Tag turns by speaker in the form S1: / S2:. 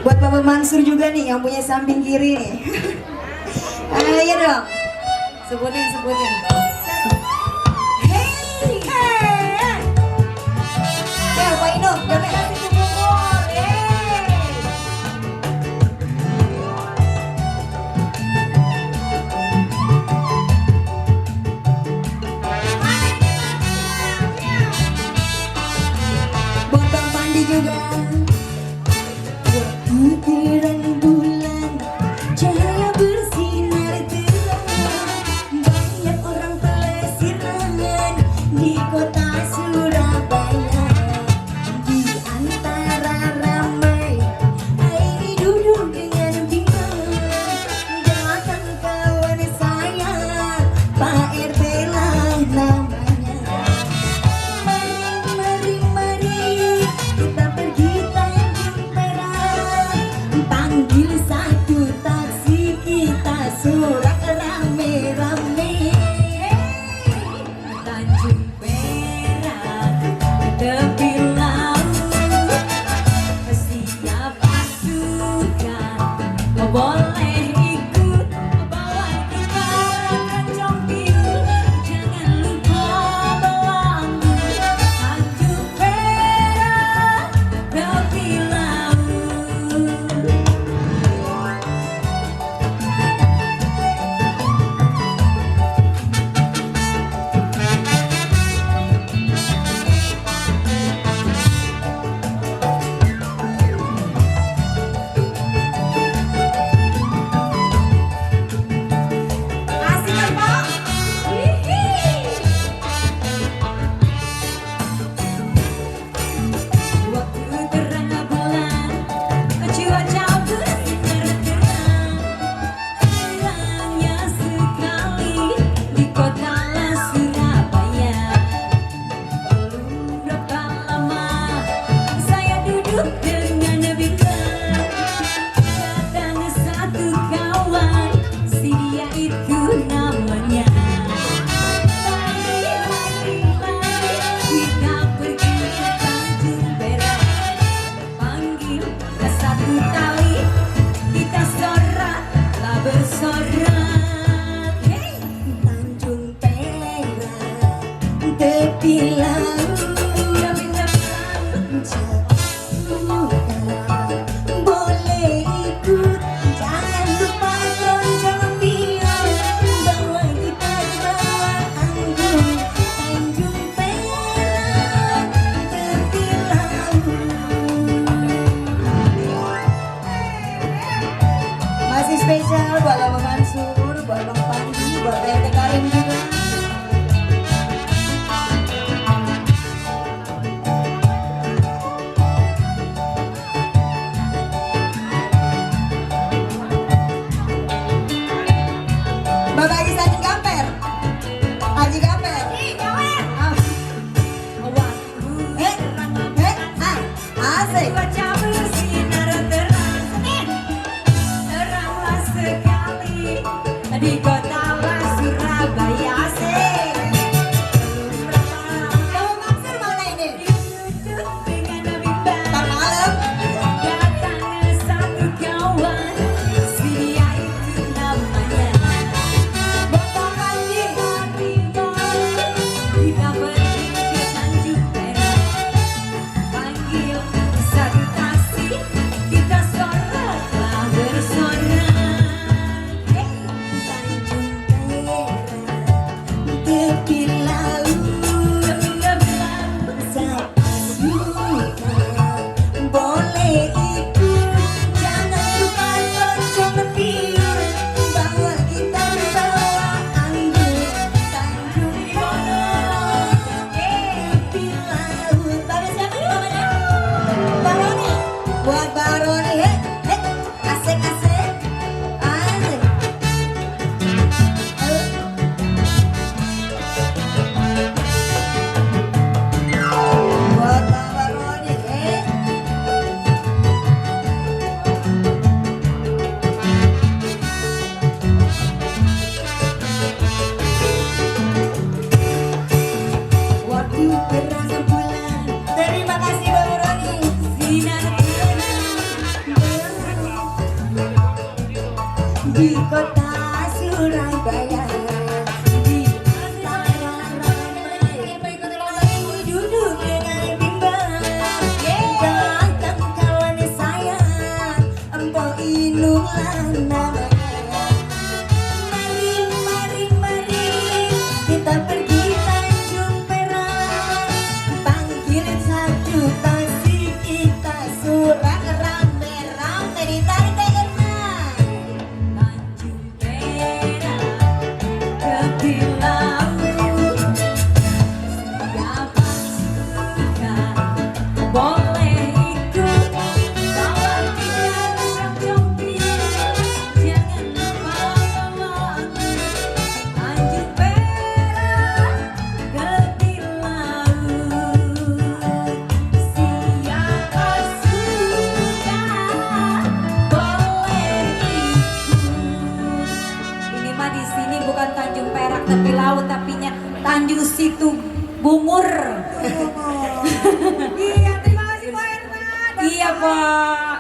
S1: Buat Bapak Mansur juga nih yang punya samping kiri nih. Ayo dong. Sebutin. Hey. Ya, Pak Ino, jangan kasih kubur. Buat Bang Pandi juga. Butiran bulan, cahaya bersinar terang, banyak orang pelesiran di kota Surabaya. Di antara ramai, Aini duduk dengan bimbang, jawatan kawan saya, Pak RT lah namanya. Mari, kita pergi Tanjung Perak, panggil satu taksi, kita sorak rame-rame. Tanjung Perak, tepi laut, siapa suka boleh ikut, bawa kita kencang biru, jangan lupa belamu. Tanjung Perak, tepi laut. Asik kan, Pak? Waktu terang bulan, cuaca bersinar terang, terangnya sekali di kota Surabaya. Belum berapa lama saya duduk dengan bimbang, datang satu kawan, si dia itu namanya. Mari, kita pergi Tanjung Perak, panggil satu tali, kita sorak lah bersorak. Hey! Tanjung Perak, tepi laut, boleh ikut, jangan lupa kencang biar, bawa kita bawa anggun. Tanjung Perak, tepi laut. Masih spesial buat Bapak Mansur, buat Bang Pandi, buat RT Karim juga. Bapak Haji Haji Gamper. Haji Gamper. Ah. Asik.
S2: Cuaca bersinar terang, teranglah sekali di kota Surabaya. Asik. Belum berapa
S1: Bapak Mansur mana ini?
S2: duduk dengan bimbang,
S1: Ntar malam.
S2: datang satu kawan, si dia itu namanya.
S1: Bapak Haji.
S2: Kita pergi ke Tanjung Perak, panggil satu taksi, kita soraklah bersorak.
S1: Tanjung Perak, tepi laut, siapa suka boleh ikut, jangan lupa kencang biar, bawa kita bawa anggun. Tanjung Perak, tepi laut. Bapak siapa nih namanya? Bang Roni. Buat Bang Roni, asik. Buat Bang Roni, waktu terang bulan. Terima kasih Bang Roni.
S2: Sinar terang
S1: di kota Surabaya. Di antara ramai duduk dengan bimbang. Datang kawan saya, empok Inung namanya. Mari kita pergi Tanjung Perak, panggil satu taksi kita surat rame-rame ditarik kenal.
S2: Tanjung Perak tepi laut, siapa suka boleh ikut. Kalau tidak cocoknya jangan bawa. Tanjung Perak tepi laut, siapa suka boleh ikut. Ini mah di sini bukan Tanjung Perak tepi laut, tapi Tanjung Situ Bungur.
S1: Iya, terima kasih Pak Herman.
S2: Iya, Pak.